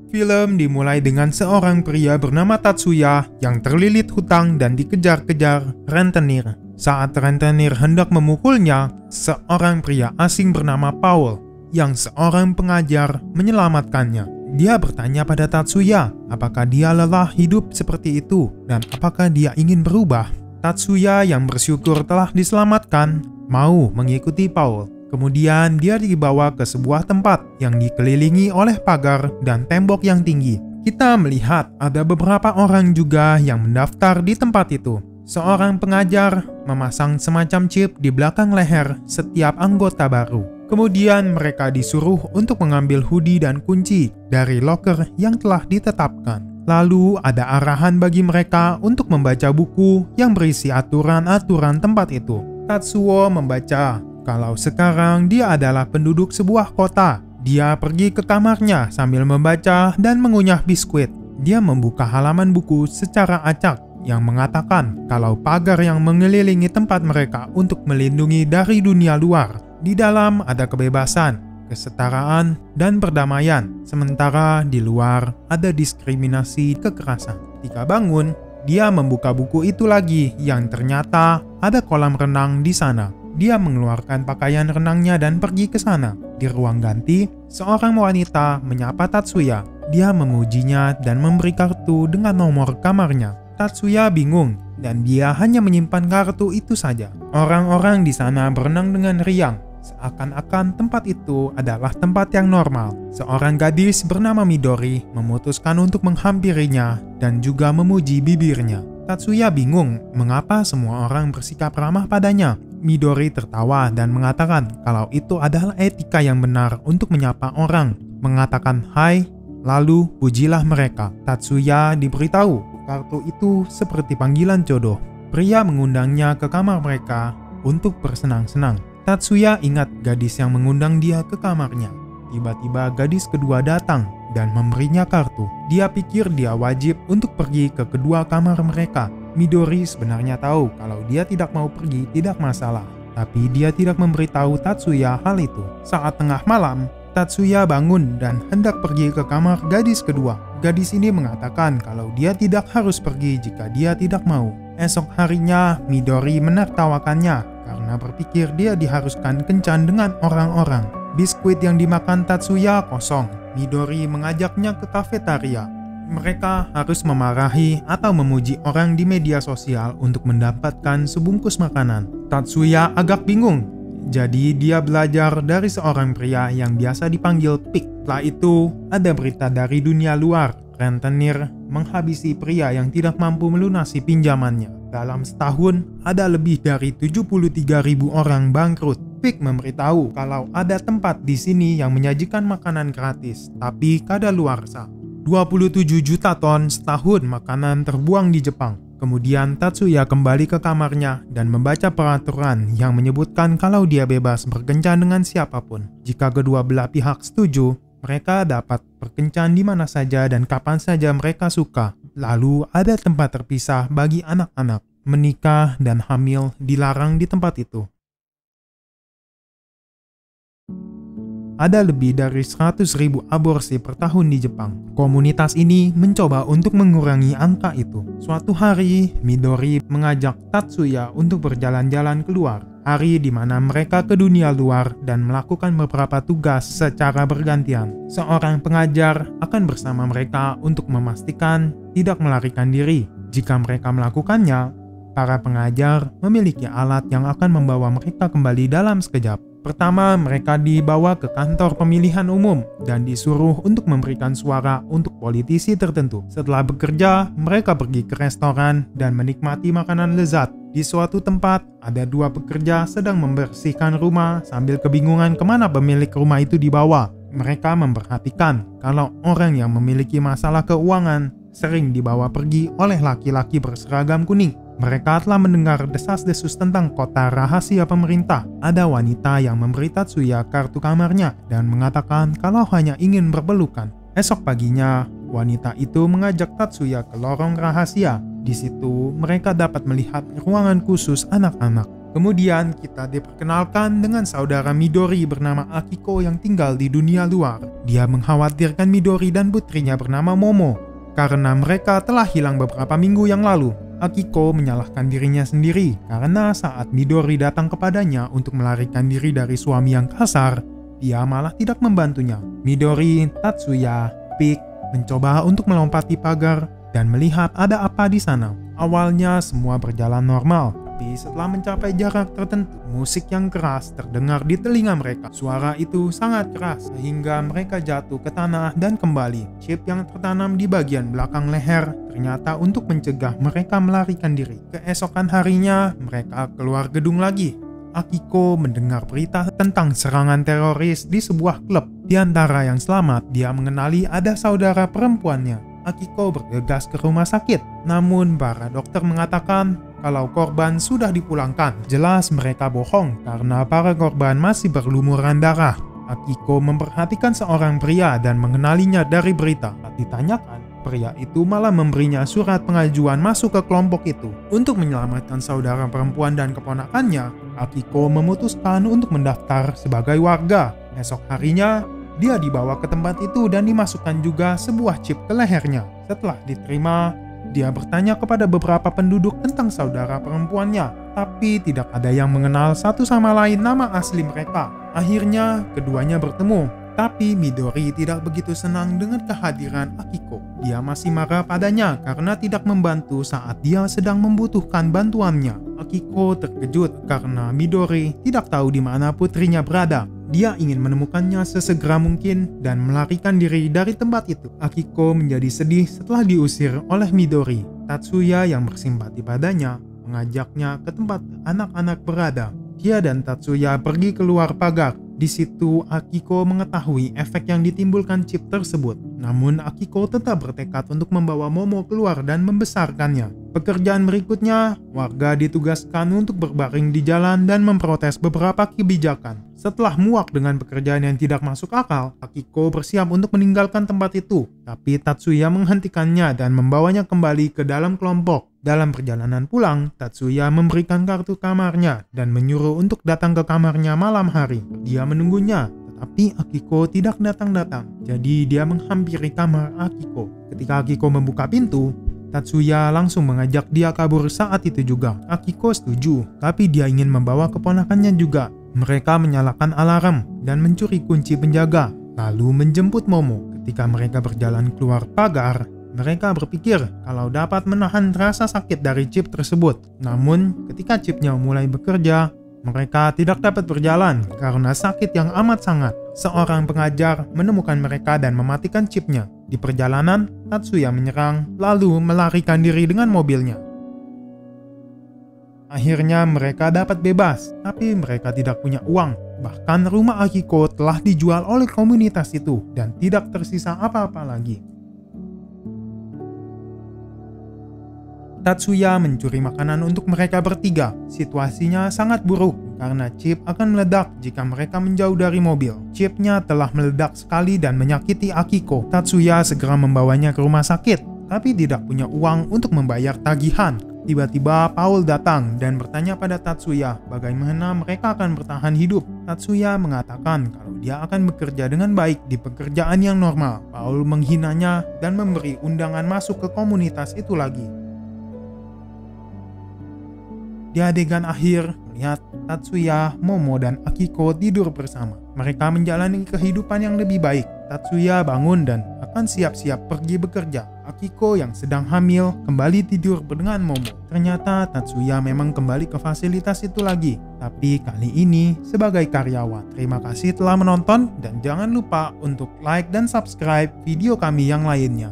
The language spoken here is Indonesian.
Film dimulai dengan seorang pria bernama Tatsuya yang terlilit hutang dan dikejar-kejar rentenir. Saat rentenir hendak memukulnya, seorang pria asing bernama Paul yang seorang pengajar menyelamatkannya. Dia bertanya pada Tatsuya apakah dia lelah hidup seperti itu dan apakah dia ingin berubah. Tatsuya yang bersyukur telah diselamatkan mau mengikuti Paul. Kemudian dia dibawa ke sebuah tempat yang dikelilingi oleh pagar dan tembok yang tinggi. Kita melihat ada beberapa orang juga yang mendaftar di tempat itu. Seorang pengajar memasang semacam chip di belakang leher setiap anggota baru. Kemudian mereka disuruh untuk mengambil hoodie dan kunci dari locker yang telah ditetapkan. Lalu ada arahan bagi mereka untuk membaca buku yang berisi aturan-aturan tempat itu. Tatsuo membaca kalau sekarang dia adalah penduduk sebuah kota. Dia pergi ke kamarnya sambil membaca dan mengunyah biskuit. Dia membuka halaman buku secara acak yang mengatakan kalau pagar yang mengelilingi tempat mereka untuk melindungi dari dunia luar. Di dalam ada kebebasan, kesetaraan, dan perdamaian, sementara di luar ada diskriminasi, kekerasan. Ketika bangun, dia membuka buku itu lagi yang ternyata ada kolam renang di sana. Dia mengeluarkan pakaian renangnya dan pergi ke sana. Di ruang ganti, seorang wanita menyapa Tatsuya. Dia memujinya dan memberi kartu dengan nomor kamarnya. Tatsuya bingung dan dia hanya menyimpan kartu itu saja. Orang-orang di sana berenang dengan riang, seakan-akan tempat itu adalah tempat yang normal. Seorang gadis bernama Midori memutuskan untuk menghampirinya dan juga memuji bibirnya. Tatsuya bingung mengapa semua orang bersikap ramah padanya. Midori tertawa dan mengatakan kalau itu adalah etika yang benar untuk menyapa orang. Mengatakan hai, lalu pujilah mereka. Tatsuya diberitahu kartu itu seperti panggilan jodoh. Pria mengundangnya ke kamar mereka untuk bersenang-senang. Tatsuya ingat gadis yang mengundang dia ke kamarnya. Tiba-tiba gadis kedua datang dan memberinya kartu. Dia pikir dia wajib untuk pergi ke kedua kamar mereka. Midori sebenarnya tahu kalau dia tidak mau pergi tidak masalah, tapi dia tidak memberitahu Tatsuya hal itu. Saat tengah malam, Tatsuya bangun dan hendak pergi ke kamar gadis kedua. Gadis ini mengatakan kalau dia tidak harus pergi jika dia tidak mau. Esok harinya, Midori menertawakannya karena berpikir dia diharuskan kencan dengan orang-orang. Biskuit yang dimakan Tatsuya kosong. Midori mengajaknya ke kafetaria. Mereka harus memarahi atau memuji orang di media sosial untuk mendapatkan sebungkus makanan. Tatsuya agak bingung. Jadi dia belajar dari seorang pria yang biasa dipanggil Pik. Setelah itu, ada berita dari dunia luar. Rentenir menghabisi pria yang tidak mampu melunasi pinjamannya. Dalam setahun, ada lebih dari 73.000 orang bangkrut. Pik memberitahu kalau ada tempat di sini yang menyajikan makanan gratis, tapi kadaluarsa. 27 juta ton setahun makanan terbuang di Jepang. Kemudian Tatsuya kembali ke kamarnya dan membaca peraturan yang menyebutkan kalau dia bebas berkencan dengan siapapun. Jika kedua belah pihak setuju, mereka dapat berkencan di mana saja dan kapan saja mereka suka. Lalu ada tempat terpisah bagi anak-anak. Menikah dan hamil dilarang di tempat itu. Ada lebih dari 100.000 aborsi per tahun di Jepang. Komunitas ini mencoba untuk mengurangi angka itu. Suatu hari, Midori mengajak Tatsuya untuk berjalan-jalan keluar. Hari di mana mereka ke dunia luar dan melakukan beberapa tugas secara bergantian. Seorang pengajar akan bersama mereka untuk memastikan tidak melarikan diri. Jika mereka melakukannya, para pengajar memiliki alat yang akan membawa mereka kembali dalam sekejap. Pertama, mereka dibawa ke kantor pemilihan umum dan disuruh untuk memberikan suara untuk politisi tertentu. Setelah bekerja, mereka pergi ke restoran dan menikmati makanan lezat. Di suatu tempat, ada dua pekerja sedang membersihkan rumah sambil kebingungan kemana pemilik rumah itu dibawa. Mereka memperhatikan kalau orang yang memiliki masalah keuangan sering dibawa pergi oleh laki-laki berseragam kuning. Mereka telah mendengar desas-desus tentang kota rahasia pemerintah. Ada wanita yang memberi Tatsuya kartu kamarnya dan mengatakan kalau hanya ingin berpelukan. Esok paginya, wanita itu mengajak Tatsuya ke lorong rahasia. Di situ, mereka dapat melihat ruangan khusus anak-anak. Kemudian kita diperkenalkan dengan saudara Midori bernama Akiko yang tinggal di dunia luar. Dia mengkhawatirkan Midori dan putrinya bernama Momo karena mereka telah hilang beberapa minggu yang lalu. Akiko menyalahkan dirinya sendiri karena saat Midori datang kepadanya untuk melarikan diri dari suami yang kasar, dia malah tidak membantunya. Midori, Tatsuya, Pik mencoba untuk melompati pagar dan melihat ada apa di sana. Awalnya semua berjalan normal, tapi setelah mencapai jarak tertentu, musik yang keras terdengar di telinga mereka. Suara itu sangat keras sehingga mereka jatuh ke tanah dan kembali. Chip yang tertanam di bagian belakang leher ternyata untuk mencegah mereka melarikan diri. Keesokan harinya, mereka keluar gedung lagi. Akiko mendengar berita tentang serangan teroris di sebuah klub. Di antara yang selamat, dia mengenali ada saudara perempuannya. Akiko bergegas ke rumah sakit, namun para dokter mengatakan kalau korban sudah dipulangkan. Jelas mereka bohong karena para korban masih berlumuran darah. Akiko memperhatikan seorang pria dan mengenalinya dari berita. Saat ditanyakan, pria itu malah memberinya surat pengajuan masuk ke kelompok itu. Untuk menyelamatkan saudara perempuan dan keponakannya, Akiko memutuskan untuk mendaftar sebagai warga. Esok harinya, dia dibawa ke tempat itu dan dimasukkan juga sebuah chip ke lehernya. Setelah diterima, dia bertanya kepada beberapa penduduk tentang saudara perempuannya, tapi tidak ada yang mengenal satu sama lain nama asli mereka. Akhirnya, keduanya bertemu, tapi Midori tidak begitu senang dengan kehadiran Akiko. Dia masih marah padanya karena tidak membantu saat dia sedang membutuhkan bantuannya. Akiko terkejut karena Midori tidak tahu di mana putrinya berada. Dia ingin menemukannya sesegera mungkin dan melarikan diri dari tempat itu. Akiko menjadi sedih setelah diusir oleh Midori. Tatsuya yang bersimpati padanya mengajaknya ke tempat anak-anak berada. Dia dan Tatsuya pergi keluar pagar. Di situ Akiko mengetahui efek yang ditimbulkan chip tersebut. Namun Akiko tetap bertekad untuk membawa Momo keluar dan membesarkannya. Pekerjaan berikutnya, warga ditugaskan untuk berbaring di jalan dan memprotes beberapa kebijakan. Setelah muak dengan pekerjaan yang tidak masuk akal, Akiko bersiap untuk meninggalkan tempat itu. Tapi Tatsuya menghentikannya dan membawanya kembali ke dalam kelompok. Dalam perjalanan pulang, Tatsuya memberikan kartu kamarnya dan menyuruh untuk datang ke kamarnya malam hari. Dia menunggunya, tetapi Akiko tidak datang-datang. Jadi dia menghampiri kamar Akiko. Ketika Akiko membuka pintu, Tatsuya langsung mengajak dia kabur saat itu juga. Akiko setuju, tapi dia ingin membawa keponakannya juga. Mereka menyalakan alarm dan mencuri kunci penjaga, lalu menjemput Momo. Ketika mereka berjalan keluar pagar, mereka berpikir kalau dapat menahan rasa sakit dari chip tersebut. Namun, ketika chipnya mulai bekerja, mereka tidak dapat berjalan karena sakit yang amat sangat. Seorang pengajar menemukan mereka dan mematikan chipnya. Di perjalanan, Tatsuya menyerang, lalu melarikan diri dengan mobilnya. Akhirnya mereka dapat bebas, tapi mereka tidak punya uang. Bahkan rumah Akiko telah dijual oleh komunitas itu dan tidak tersisa apa-apa lagi. Tatsuya mencuri makanan untuk mereka bertiga. Situasinya sangat buruk karena chip akan meledak jika mereka menjauh dari mobil. Chipnya telah meledak sekali dan menyakiti Akiko. Tatsuya segera membawanya ke rumah sakit, tapi tidak punya uang untuk membayar tagihan. Tiba-tiba Paul datang dan bertanya pada Tatsuya bagaimana mereka akan bertahan hidup. Tatsuya mengatakan kalau dia akan bekerja dengan baik di pekerjaan yang normal. Paul menghinanya dan memberi undangan masuk ke komunitas itu lagi. Di adegan akhir, melihat Tatsuya, Momo, dan Akiko tidur bersama. Mereka menjalani kehidupan yang lebih baik. Tatsuya bangun dan akan siap-siap pergi bekerja. Akiko yang sedang hamil kembali tidur dengan Momo. Ternyata Tatsuya memang kembali ke fasilitas itu lagi, tapi kali ini sebagai karyawan. Terima kasih telah menonton dan jangan lupa untuk like dan subscribe video kami yang lainnya.